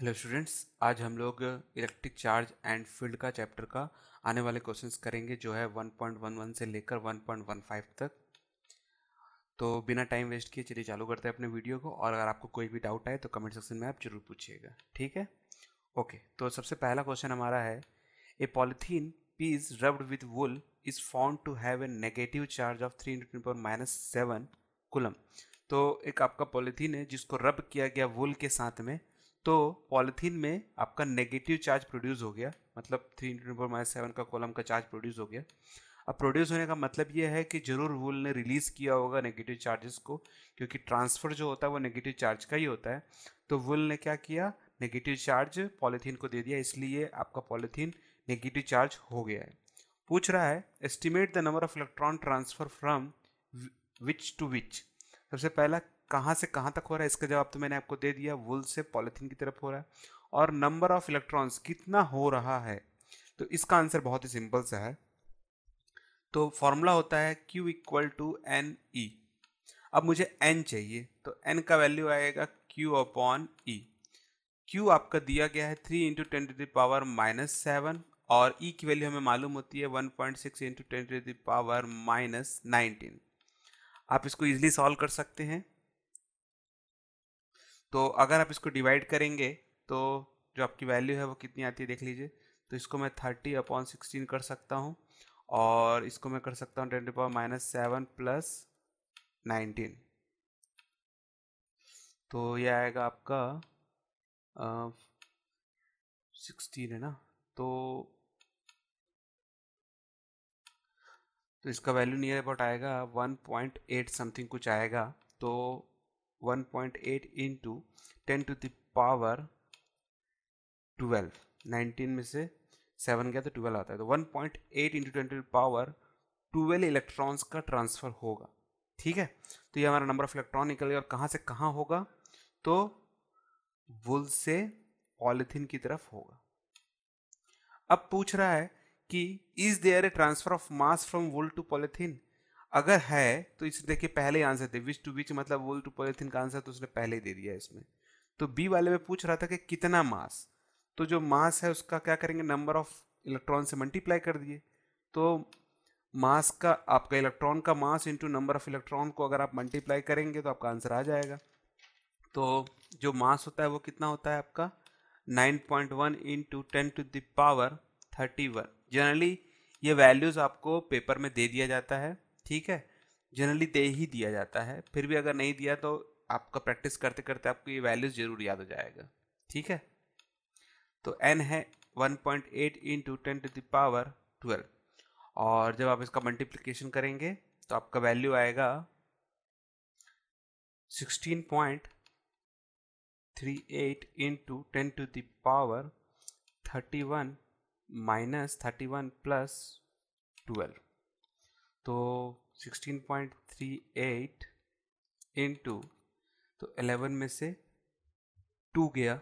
Hello students, आज हम लोग इलेक्ट्रिक चार्ज एंड फील्ड का चैप्टर का आने वाले क्वेश्चंस करेंगे जो है 1.11 से लेकर 1.15 तक। तो बिना टाइम वेस्ट किए चलिए चालू करते हैं अपने वीडियो को। और अगर आपको कोई भी डाउट आए तो कमेंट सेक्शन में आप जरूर पूछिएगा, ठीक है। ओके, तो सबसे पहला क्वेश्चन हमारा है, a polythene piece rubbed with wool is found to have a negative charge of 3 × 10⁻⁷ coulomb. तो एक आपका पॉलिथीन है जिसको रब किया गया वुल के साथ में, तो पॉलिथीन में आपका नेगेटिव चार्ज प्रोड्यूस हो गया, मतलब 3 × 10⁻⁷ का कॉलम का चार्ज प्रोड्यूस हो गया। अब प्रोड्यूस होने का मतलब ये है कि जरूर वुल ने रिलीज किया होगा नेगेटिव चार्जेस को, क्योंकि ट्रांसफर जो होता है वो नेगेटिव चार्ज का ही होता है। तो वुल ने क्या किया, नेगेटिव चार्ज पॉलीथीन को दे दिया, इसलिए आपका पॉलीथीन नेगेटिव चार्ज हो गया है। पूछ रहा है, estimate the number of electron transfer from which to which. सबसे पहला, कहाँ से कहाँ तक हो रहा है, इसका जवाब तो मैंने आपको दे दिया, वुल से पॉलीथीन की तरफ हो रहा है। और नंबर ऑफ इलेक्ट्रॉन्स कितना हो रहा है, तो इसका आंसर बहुत ही सिंपल सा है। तो फॉर्मूला होता है Q equal to n e. अब मुझे n चाहिए, तो n का वैल्यू आएगा Q अपॉन ई। Q आपका दिया गया है 3 × 10⁻⁷, और E की वैल्यू हमें मालूम होती है 1.6 × 10⁻⁻19। आप इसको इजीली सॉल्व कर सकते हैं। तो अगर आप इसको डिवाइड करेंगे तो जो आपकी वैल्यू है वो कितनी आती है देख लीजिए। तो इसको मैं 30/16 कर सकता हूँ, और इसको मैं कर सकता हूँ 10⁻⁻7 प्लस 19। तो ये आएगा आपका 16 है ना। तो इसका वैल्यू नियर अबाउट आएगा 1.8 समथिंग कुछ आएगा। तो 1.8 इंटू 10⁻12, 19 में से 7 गया तो 12 आता है, तो 1.8 इंटू 10⁻12 इलेक्ट्रॉन्स का ट्रांसफर होगा, ठीक है। तो ये हमारा नंबर ऑफ इलेक्ट्रॉन निकल गया। और कहाँ से कहाँ होगा, तो वुल से पॉलिथीन की तरफ होगा। अब पूछ रहा है कि is there a transfer of mass from wool to polythene. अगर है तो इसे देखिए, पहले ही आंसर थे, विच टू विच मतलब वुल टू पॉलिथीन का आंसर तो उसने पहले ही दे दिया इसमें। तो बी वाले में पूछ रहा था कि कितना मास, तो जो मास है उसका क्या करेंगे, नंबर ऑफ इलेक्ट्रॉन से मल्टीप्लाई कर दिए। तो मास का, आपका इलेक्ट्रॉन का mass into number of electron को अगर आप मल्टीप्लाई करेंगे तो आपका आंसर आ जाएगा। तो जो मास होता है वो कितना होता है आपका 9.1 इंटू 10⁻31। जनरली ये वैल्यूज़ आपको पेपर में दे दिया जाता है, ठीक है, जनरली दे ही दिया जाता है। फिर भी अगर नहीं दिया तो आपका प्रैक्टिस करते करते आपको ये वैल्यूज़ जरूर याद हो जाएगा, ठीक है। तो n है 1.8 इंटू 10⁻12, और जब आप इसका मल्टीप्लिकेशन करेंगे तो आपका वैल्यू आएगा 16.38 इंटू 10⁻31 माइनस 31 प्लस 12। तो 16.38 इंटू, तो 11 में से 2 गया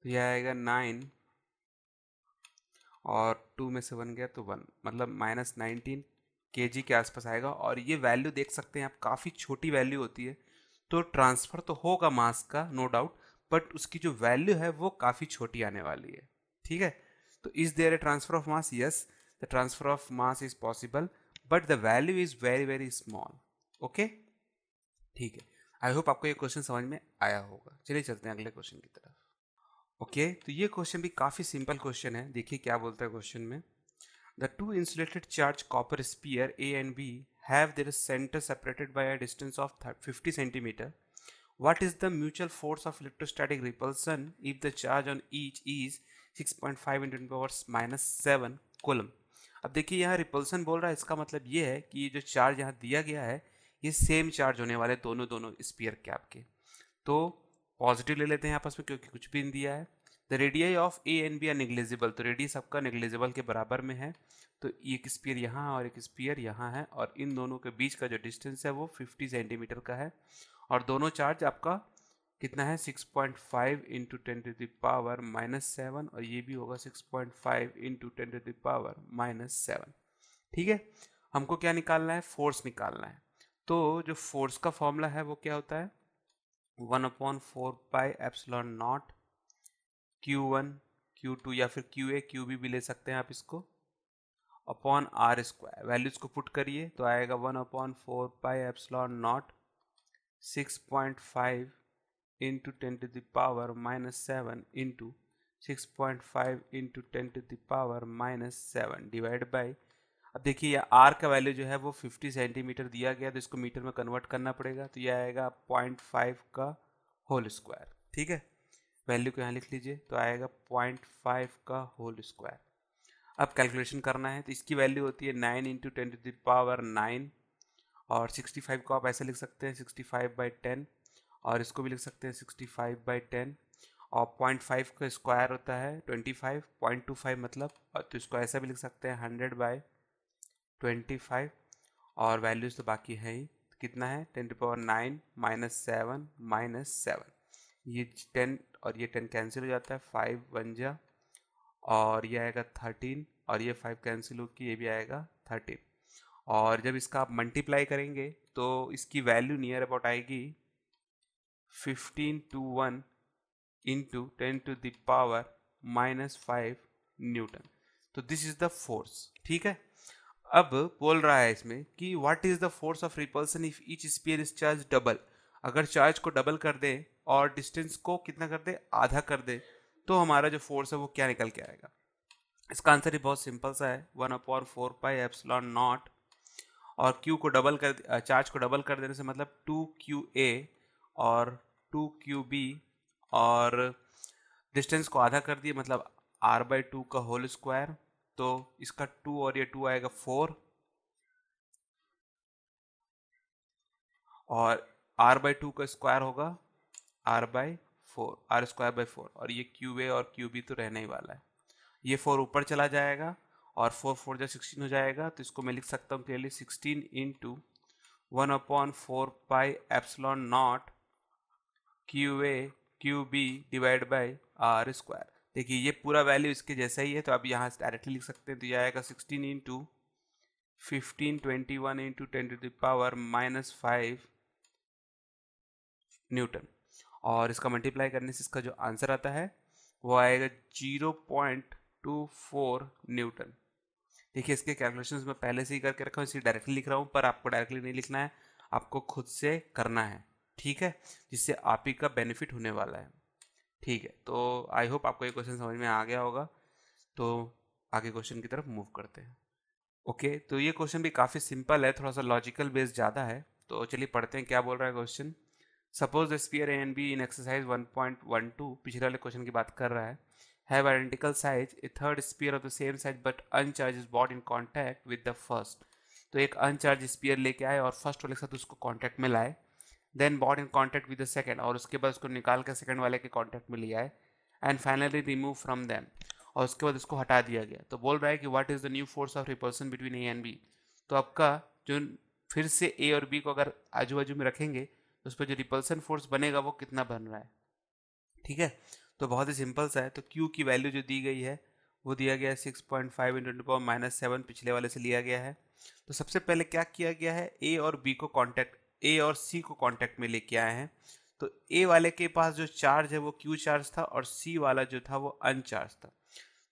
तो यह आएगा 9, और 2 में से 1 गया तो 1, मतलब -19 kg के आसपास आएगा। और ये वैल्यू देख सकते हैं आप, काफ़ी छोटी वैल्यू होती है। तो ट्रांसफ़र तो होगा मास का, नो डाउट, बट उसकी जो वैल्यू है वो काफ़ी छोटी आने वाली है, ठीक है। तो is there a transfer of mass, yes, the transfer of mass is possible, but the value is very very small. Okay, ठीक है। आई होप आपको ये क्वेश्चन समझ में आया होगा। चलिए चलते हैं अगले क्वेश्चन की तरफ। ओके, तो ये क्वेश्चन भी काफ़ी सिंपल क्वेश्चन है। देखिए क्या बोलता है क्वेश्चन में, the two insulated charged copper sphere A and B have their center separated by a distance of 50 centimeter. What is the mutual force of electrostatic repulsion if the charge on each is 6.5 × 10⁻⁻7 coulomb? अब देखिए यहाँ repulsion बोल रहा है, इसका मतलब ये है कि ये जो चार्ज यहाँ दिया गया है ये सेम चार्ज होने वाले दोनों दोनों स्पीयर के आपके। तो पॉजिटिव ले लेते हैं आपस में क्योंकि कुछ भी नहीं दिया है। The radii of A and B are negligible, तो रेडियस आपका नेग्लिजिबल के बराबर में है। तो एक स्पीयर यहाँ और एक स्पीयर यहाँ है, और इन दोनों के बीच का जो डिस्टेंस है वो 50 सेंटीमीटर का है। और दोनों चार्ज आपका कितना है, 6.5 इंटू 10⁻⁻7, और ये भी होगा 6.5 इंटू 10⁻⁻7, ठीक है। हमको क्या निकालना है, फोर्स निकालना है। तो जो फोर्स का फॉर्मूला है वो क्या होता है, 1/4 pi epsilon not Q1 Q2 या फिर QA QB भी ले सकते हैं आप इसको, अपॉन आर स्क्वायर। वैल्यूज को पुट करिए तो आएगा 1/4 pi epsilon not 6.5 into 10⁻⁻7 into 6.5 into 10⁻⁻7 divide by, अब देखिए ये आर का वैल्यू जो है वो 50 सेंटीमीटर दिया गया, तो इसको मीटर में कन्वर्ट करना पड़ेगा, तो ये आएगा 0.5 का होल स्क्वायर। ठीक है, वैल्यू को यहाँ लिख लीजिए, तो आएगा 0.5 का होल स्क्वायर। अब कैलकुलेशन करना है, तो इसकी वैल्यू होती है 9 इंटू 10⁻9, और 65 को आप ऐसे लिख सकते हैं 65/10, और इसको भी लिख सकते हैं 65/10, और 0.5 का स्क्वायर होता है 25, 0.25 मतलब, और तो इसको ऐसा भी लिख सकते हैं 100/25, और वैल्यूज तो बाकी है ही, तो कितना है 10⁻9 -7 ये 10 और ये 10 कैंसिल हो जाता है, 5 1 जा, और ये आएगा 13, और ये 5 कैंसिल होकर ये भी आएगा 13, और जब इसका आप मल्टीप्लाई करेंगे तो इसकी वैल्यू नियर अबाउट आएगी 15/1 इंटू 10⁻⁻5 न्यूटन। तो दिस इज द फोर्स। ठीक है, अब बोल रहा है इसमें कि what is the force of repulsion if each sphere is charge double. अगर चार्ज को डबल कर दे और डिस्टेंस को कितना कर दे, आधा कर दे, तो हमारा जो फोर्स है वो क्या निकल के आएगा। इसका आंसर ही बहुत सिंपल सा है, 1/4 पाई एप्सिलॉन नॉट, और Q को डबल कर, चार्ज को डबल कर देने से मतलब 2QA और 2QB, और डिस्टेंस को आधा कर दिए मतलब R/2 का होल स्क्वायर, तो इसका 2 और ये 2 आएगा 4, और R/2 का स्क्वायर होगा R/4, R²/4, और ये QA और QB तो रहने ही वाला है। ये 4 ऊपर चला जाएगा और 4 4 जा 16 हो जाएगा, तो इसको मैं लिख सकता हूँ clearly 16 into 1/4 pi epsilon not QA QB divide by R square. देखिए ये पूरा वैल्यू इसके जैसा ही है, तो आप यहाँ से डायरेक्टली लिख सकते हैं, तो ये आएगा 16 इंटू 1521 इंटू 10⁻⁻5 न्यूटन, और इसका मल्टीप्लाई करने से इसका जो आंसर आता है वो आएगा 0.24 न्यूटन। देखिए इसके कैलकुलेशंस मैं पहले से ही करके रखा हूँ, इसलिए डायरेक्टली लिख रहा हूँ, पर आपको डायरेक्टली नहीं लिखना है, आपको खुद से करना है। ठीक है, जिससे आप ही का बेनिफिट होने वाला है। ठीक है, तो आई होप आपको ये क्वेश्चन समझ में आ गया होगा, तो आगे क्वेश्चन की तरफ मूव करते हैं। ओके, तो ये क्वेश्चन भी काफ़ी सिंपल है, थोड़ा सा लॉजिकल बेस ज़्यादा है, तो चलिए पढ़ते हैं क्या बोल रहा है question. Suppose the sphere A and be in exercise 1.12, पिछले वाले क्वेश्चन की बात कर रहा है, have identical size, a third sphere of the same size but uncharged is brought in contact with the first। तो एक अनचार्ज स्पीयर लेके आए और फर्स्ट वाले के साथ उसको कांटेक्ट में लाए, then both in contact with the second, और उसके बाद उसको निकाल कर सेकंड वाले के कांटेक्ट में ले आए, and finally remove from them, और उसके बाद उसको हटा दिया गया। तो बोल रहा है कि what is the new force of repulsion between A and B. तो आपका जो फिर से ए और बी को अगर आजू बाजू में रखेंगे तो उस पर जो रिपल्सन फोर्स बनेगा वो कितना बन रहा है। ठीक है, तो बहुत ही सिंपल सा है। तो Q की वैल्यू जो दी गई है वो दिया गया है 6.5 इंटू 10⁻⁷, पिछले वाले से लिया गया है। तो सबसे पहले क्या किया गया है, A और B को कांटेक्ट, A और C को कांटेक्ट में लेके आए हैं। तो A वाले के पास जो चार्ज है वो Q चार्ज था, और C वाला जो था वो अनचार्ज था।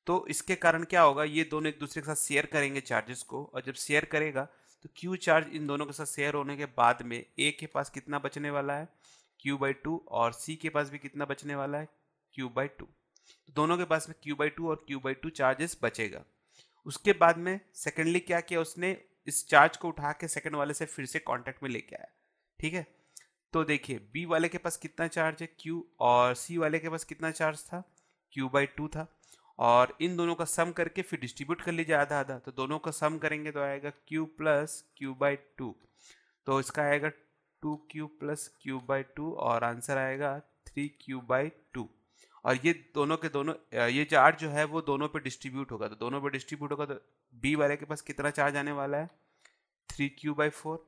तो इसके कारण क्या होगा, ये दोनों एक दूसरे के साथ शेयर करेंगे चार्जेस को, और जब शेयर करेगा तो Q चार्ज इन दोनों के साथ शेयर होने के बाद में A के पास कितना बचने वाला है, Q/2, और C के पास भी कितना बचने वाला है, Q/2। तो दोनों के पास में Q/2 और Q/2 चार्जेस बचेगा। उसके बाद में सेकेंडली क्या किया, उसने इस चार्ज को उठा के सेकेंड वाले से फिर से कांटेक्ट में लेके आया। ठीक है, तो देखिए B वाले के पास कितना चार्ज है Q, और C वाले के पास कितना चार्ज था, Q/2 था, और इन दोनों का सम करके फिर डिस्ट्रीब्यूट कर लीजिए आधा आधा, तो दोनों का सम करेंगे तो आएगा Q प्लस Q/2, तो इसका आएगा 2Q प्लस Q/2, और आंसर आएगा 3Q/2। और ये दोनों के दोनों, ये चार्ज जो है वो दोनों पे डिस्ट्रीब्यूट होगा, तो दोनों पे डिस्ट्रीब्यूट होगा तो B वाले के पास कितना चार्ज आने वाला है, 3Q/4,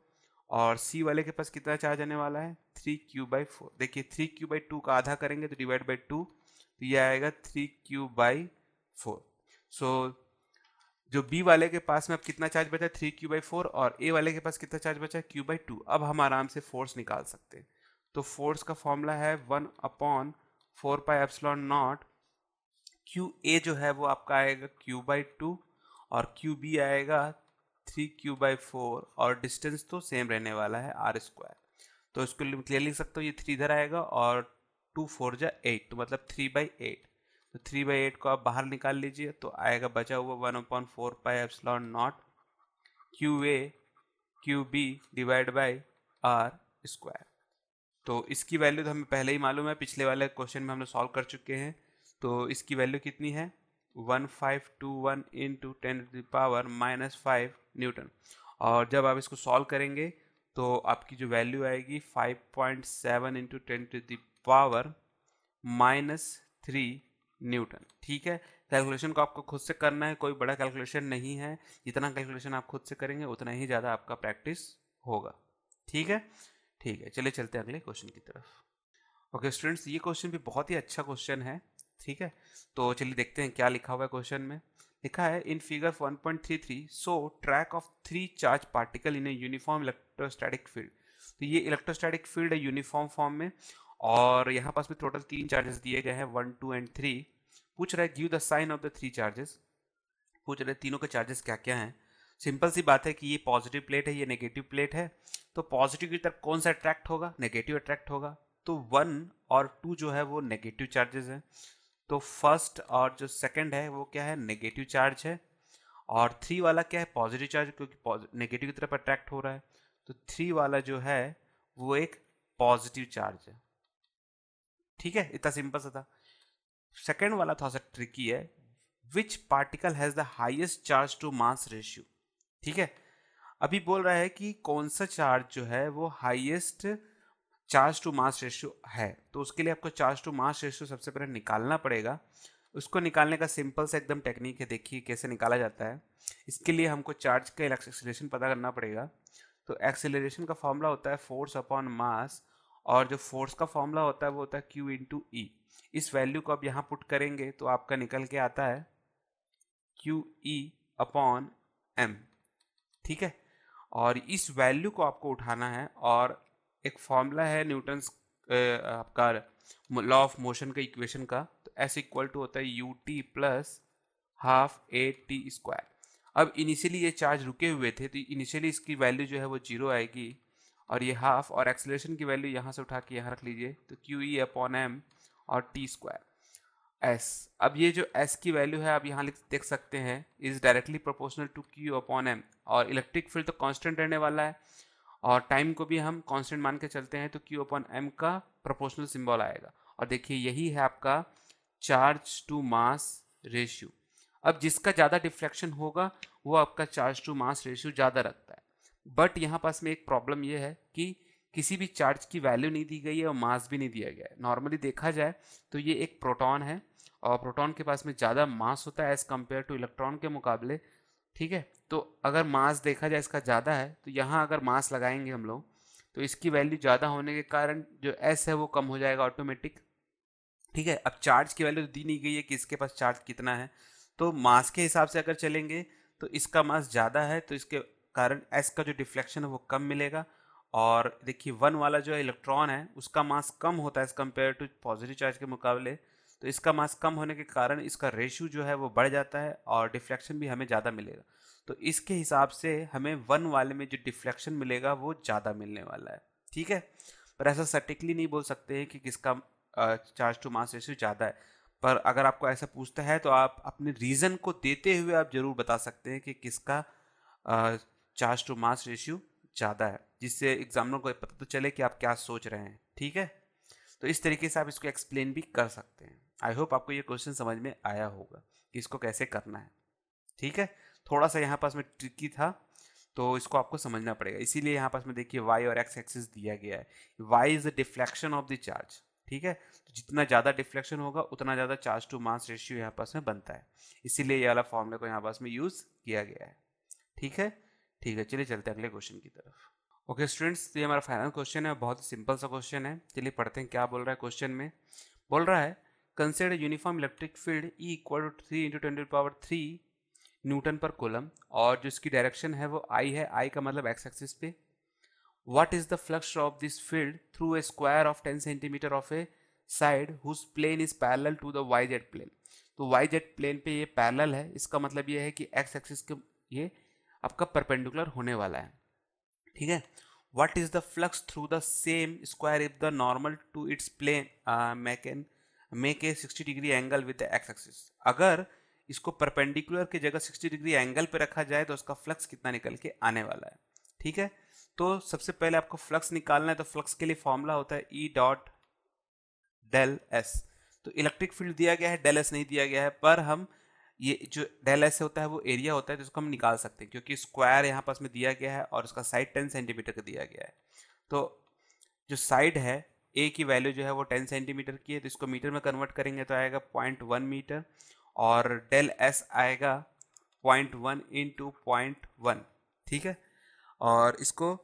और C वाले के पास कितना चार्ज आने वाला है, 3Q/4। देखिए 3Q/2 का आधा करेंगे तो डिवाइड बाई 2, तो ये आएगा 3Q/4। सो जो B वाले के पास में अब कितना चार्ज बचा है, 3Q/4, और A वाले के पास कितना चार्ज बचा है, Q/2। अब हम आराम से फोर्स निकाल सकते हैं। तो फोर्स का फॉर्मूला है 1/4πε0 क्यू ए जो है वो आपका आएगा Q/2 और क्यू बी आएगा 3Q/4 और डिस्टेंस तो सेम रहने वाला है r²। तो इसको क्लियर लिख सकते हो, ये 3 इधर आएगा और 2 4 जा 8, तो मतलब 3/8। तो 3/8 को आप बाहर निकाल लीजिए तो आएगा बचा हुआ 1/4πε0 Q A Q B divide by r²। तो इसकी वैल्यू तो हमें पहले ही मालूम है, पिछले वाले क्वेश्चन में हम लोग सॉल्व कर चुके हैं। तो इसकी वैल्यू कितनी है 1521 इंटू 10⁻⁻5 न्यूटन। और जब आप इसको सॉल्व करेंगे तो आपकी जो वैल्यू आएगी 5.7 इंटू 10⁻³ न्यूटन। ठीक है, कैलकुलेशन को आपको खुद से करना है, कोई बड़ा कैलकुलेशन नहीं है। जितना कैलकुलेशन आप खुद से करेंगे उतना ही ज़्यादा आपका प्रैक्टिस होगा। ठीक है, ठीक है, चलिए चलते हैं अगले क्वेश्चन की तरफ। ओके स्टूडेंट्स, ये क्वेश्चन भी बहुत ही अच्छा क्वेश्चन है। ठीक है, तो चलिए देखते हैं क्या लिखा हुआ है क्वेश्चन में। लिखा है in figure 1.33 so track of 3 charge particle in a uniform electrostatic field. तो ये इलेक्ट्रोस्टैटिक फील्ड है यूनिफॉर्म फॉर्म में, और यहाँ पास में टोटल 3 चार्जेस दिए गए हैं 1 2 एंड 3। पूछ रहा है give the sign of the 3 charges. पूछ रहे तीनों के चार्जेस क्या क्या हैं। सिंपल सी बात है कि ये पॉजिटिव प्लेट है, ये नेगेटिव प्लेट है, तो पॉजिटिव की तरफ कौन सा अट्रैक्ट होगा, नेगेटिव अट्रैक्ट होगा। तो 1 और 2 जो है वो नेगेटिव चार्जेस हैं, तो फर्स्ट और जो सेकंड है वो क्या है, नेगेटिव चार्ज है। और 3 वाला क्या है, पॉजिटिव चार्ज, क्योंकि नेगेटिव की तरफ अट्रैक्ट हो रहा है। तो 3 वाला जो है वो एक पॉजिटिव चार्ज है। ठीक है, इतना सिंपल सा था। सेकेंड वाला थोड़ा सा ट्रिकी है, which particle has the highest charge to mass ratio. ठीक है, अभी बोल रहा है कि कौन सा चार्ज जो है वो highest charge to mass ratio है। तो उसके लिए आपको चार्ज टू मास रेशियो सबसे पहले निकालना पड़ेगा। उसको निकालने का सिंपल सा एकदम टेक्निक है, देखिए कैसे निकाला जाता है। इसके लिए हमको चार्ज का एक्सेलरेशन पता करना पड़ेगा। तो एक्सेलरेशन का फॉर्मूला होता है फोर्स अपॉन मास, और जो फोर्स का फॉर्मूला होता है वो होता है Q इंटू ई। इस वैल्यू को आप यहाँ पुट करेंगे तो आपका निकल के आता है QE/m। ठीक है, और इस वैल्यू को आपको उठाना है, और एक फॉर्मूला है न्यूटन्स आपका लॉ ऑफ मोशन का इक्वेशन का, तो S इक्वल टू होता है ut प्लस हाफ AT²। अब इनिशियली ये चार्ज रुके हुए थे, तो इनिशियली इसकी वैल्यू जो है वो 0 आएगी, और ये हाफ, और एक्सेलरेशन की वैल्यू यहाँ से उठा के यहाँ रख लीजिए, तो QE/m और T²। S, अब ये जो S की वैल्यू है आप यहाँ देख सकते हैं, is directly proportional to Q/m। और इलेक्ट्रिक फील्ड तो कांस्टेंट रहने वाला है, और टाइम को भी हम कांस्टेंट मान के चलते हैं, तो Q/m का प्रोपोर्शनल सिंबल आएगा। और देखिए यही है आपका चार्ज टू मास रेशियो। अब जिसका ज़्यादा डिफ्लेक्शन होगा वो आपका चार्ज टू मास रेशियो ज़्यादा रखता है। बट यहाँ पास में एक प्रॉब्लम ये है कि किसी भी चार्ज की वैल्यू नहीं दी गई है और मास भी नहीं दिया गया है। नॉर्मली देखा जाए तो ये एक प्रोटॉन है, और प्रोटॉन के पास में ज़्यादा मास होता है एज़ कम्पेयर टू इलेक्ट्रॉन के मुकाबले। ठीक है, तो अगर मास देखा जाए इसका ज़्यादा है, तो यहाँ अगर मास लगाएंगे हम लोग तो इसकी वैल्यू ज़्यादा होने के कारण जो S है वो कम हो जाएगा ऑटोमेटिक। ठीक है, अब चार्ज की वैल्यू दी नहीं गई है कि इसके पास चार्ज कितना है, तो मास के हिसाब से अगर चलेंगे तो इसका मास ज़्यादा है, तो इसके कारण S का जो डिफ्लेक्शन है वो कम मिलेगा। और देखिए 1 वाला जो है इलेक्ट्रॉन है उसका मास कम होता है as compare to positive charge के मुकाबले, तो इसका मास कम होने के कारण इसका रेशियो जो है वो बढ़ जाता है और डिफ्लेक्शन भी हमें ज़्यादा मिलेगा। तो इसके हिसाब से हमें 1 वाले में जो डिफ्लेक्शन मिलेगा वो ज़्यादा मिलने वाला है। ठीक है, पर ऐसा सटिकली नहीं बोल सकते हैं कि किसका चार्ज टू मास रेशियो ज़्यादा है, पर अगर आपको ऐसा पूछता है तो आप अपने रीज़न को देते हुए आप ज़रूर बता सकते हैं कि किसका चार्ज टू मास रेशियो ज़्यादा है, जिससे एग्जामिनर को पता तो चले कि आप क्या सोच रहे हैं। ठीक है, तो इस तरीके से आप इसको एक्सप्लेन भी कर सकते हैं। आई होप आपको ये क्वेश्चन समझ में आया होगा कि इसको कैसे करना है। ठीक है, थोड़ा सा यहाँ पास में ट्रिकी था, तो इसको आपको समझना पड़ेगा। इसीलिए यहाँ पास में देखिए y और x एक्सिस दिया गया है। y is the deflection of the charge. ठीक है, तो जितना ज़्यादा डिफ्लेक्शन होगा उतना ज़्यादा चार्ज टू मास रेशियो यहाँ पास में बनता है, इसीलिए ये वाला फॉर्मूला को यहाँ पास में यूज़ किया गया है। ठीक है, ठीक है, चलिए चलते हैं अगले क्वेश्चन की तरफ। ओके स्टूडेंट्स, तो ये हमारा फाइनल क्वेश्चन है, बहुत ही सिंपल सा क्वेश्चन है। चलिए पढ़ते हैं क्या बोल रहा है क्वेश्चन में। बोल रहा है consider uniform electric field E equal to 3 × 10⁻³ newton पर कूलम, और जो इसकी डायरेक्शन है वो I है, I का मतलब x एक्सिस पे, what is the flux of this field through a square of 10 centimeter of a side whose plane is parallel to the yz plane। तो yz प्लेन पे ये पैरेलल है, इसका मतलब ये है कि x एक्सिस के ये आपका परपेंडिकुलर होने वाला है, ठीक है। What is the flux through the same square if the normal to its plane make a 60 degree angle with the x axis. अगर इसको परपेंडिकुलर की जगह 60 डिग्री एंगल पे रखा जाए तो उसका फ्लक्स कितना निकल के आने वाला है, ठीक है। तो सबसे पहले आपको फ्लक्स निकालना है, तो फ्लक्स के लिए फॉर्मूला होता है ई डॉट डेल एस। तो इलेक्ट्रिक फील्ड दिया गया है, डेल एस नहीं दिया गया है, पर हम ये जो डेल एस होता है वो एरिया होता है, तो इसको हम निकाल सकते हैं क्योंकि स्क्वायर यहाँ पास में दिया गया है और उसका साइड 10 सेंटीमीटर का दिया गया है। तो जो साइड है ए की वैल्यू जो है वो 10 सेंटीमीटर की है, तो इसको मीटर में कन्वर्ट करेंगे तो आएगा 0.1 मीटर, और डेल एस आएगा 0.1 इंटू 0.1, ठीक है। और इसको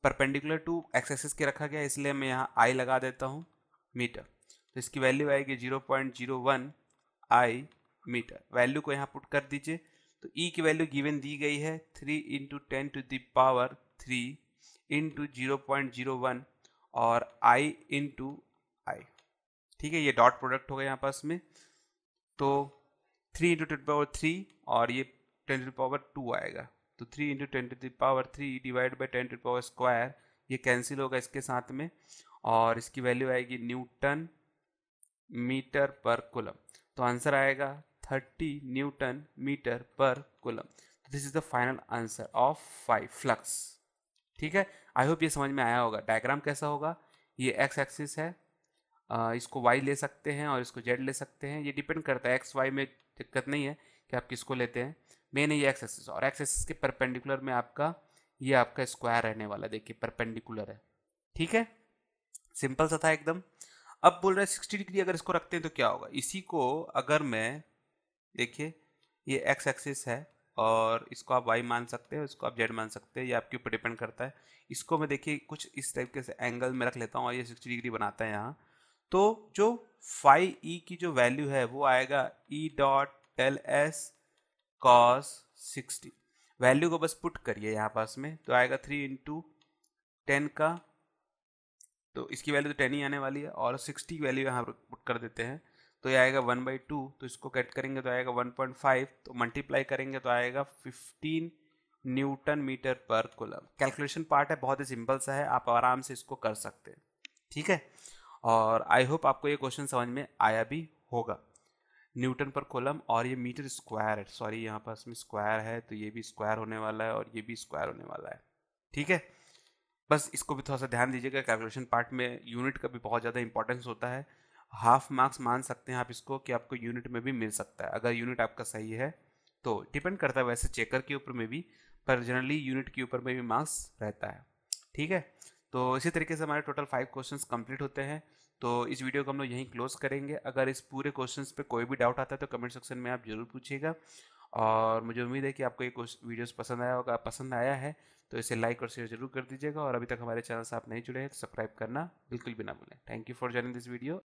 परपेंडिकुलर टू एक्स एक्सिस के रखा गया, इसलिए मैं यहाँ आई लगा देता हूँ मीटर। तो इसकी वैल्यू आएगी 0.01 आई मीटर। वैल्यू को यहाँ पुट कर दीजिए, तो ई की वैल्यू गिवन दी गई है 3 into 10 to the power 3 into 0.01 और आई इंटू आई, ठीक है। ये डॉट प्रोडक्ट होगा यहाँ पास में, तो 3 इंटू 10 पावर 3 और ये 10 टू पावर 2 आएगा, तो 3 into 10 to power 3 divide by 10 to power square, ये कैंसिल होगा इसके साथ में, और इसकी वैल्यू आएगी न्यूटन मीटर पर कूलम। तो आंसर आएगा 30 न्यूटन मीटर पर coulomb. This is the final answer of 5 flux, ठीक है। आई होप ये समझ में आया होगा। डायग्राम कैसा होगा, ये एक्स एक्सिस है, इसको वाई ले सकते हैं और इसको जेड ले सकते हैं, ये डिपेंड करता है, एक्स वाई में दिक्कत नहीं है कि आप किसको लेते हैं, मेन है ये एक्स एक्सिस, और एक्स एक्सिस के परपेंडिकुलर में आपका ये आपका स्क्वायर रहने वाला, देखिए परपेंडिकुलर है, ठीक है। सिंपल सा था एकदम। अब बोल रहा है 60 डिग्री अगर इसको रखते हैं तो क्या होगा, इसी को अगर मैं, देखिए ये एक्स एक्सिस है और इसको आप वाई मान सकते हो, इसको आप जेड मान सकते हैं, ये आपके ऊपर डिपेंड करता है। इसको मैं देखिए कुछ इस टाइप के से एंगल में रख लेता हूँ और ये 60 डिग्री बनाता है यहाँ। तो जो फाई ई की जो वैल्यू है वो आएगा E dot del S cos 60। Value को बस पुट करिए यहाँ पास में, तो आएगा 3 इंटू 10 का, तो इसकी वैल्यू तो 10 ही आने वाली है, और 60 की वैल्यू यहाँ पुट कर देते हैं, तो ये आएगा 1/2, तो इसको कट करेंगे तो आएगा 1.5, तो मल्टीप्लाई करेंगे तो आएगा 15 न्यूटन मीटर पर कूलम। कैलकुलेशन पार्ट है, बहुत ही सिंपल सा है, आप आराम से इसको कर सकते हैं, ठीक है। और आई होप आपको ये क्वेश्चन समझ में आया भी होगा। न्यूटन पर कूलम, और ये मीटर स्क्वायर है, सॉरी यहाँ पास में स्क्वायर है, तो ये भी स्क्वायर होने वाला है और ये भी स्क्वायर होने वाला है, ठीक है। बस इसको भी थोड़ा सा ध्यान दीजिएगा, कैलकुलेशन पार्ट में यूनिट का भी बहुत ज़्यादा इंपॉर्टेंस होता है। हाफ मार्क्स मान सकते हैं आप इसको कि आपको यूनिट में भी मिल सकता है, अगर यूनिट आपका सही है तो। डिपेंड करता है वैसे चेकर के ऊपर में भी, पर जनरली यूनिट के ऊपर में भी मार्क्स रहता है, ठीक है। तो इसी तरीके से हमारे टोटल 5 क्वेश्चंस कंप्लीट होते हैं। तो इस वीडियो को हम लोग यहीं क्लोज करेंगे। अगर इस पूरे क्वेश्चंस पे कोई भी डाउट आता है तो कमेंट सेक्शन में आप जरूर पूछिएगा, और मुझे उम्मीद है कि आपको ये वीडियोस पसंद आया होगा। पसंद आया है तो इसे लाइक और शेयर जरूर कर दीजिएगा, और अभी तक हमारे चैनल से आप नहीं जुड़े हैं तो सब्सक्राइब करना बिल्कुल भी ना भूलें। Thank you for joining this video.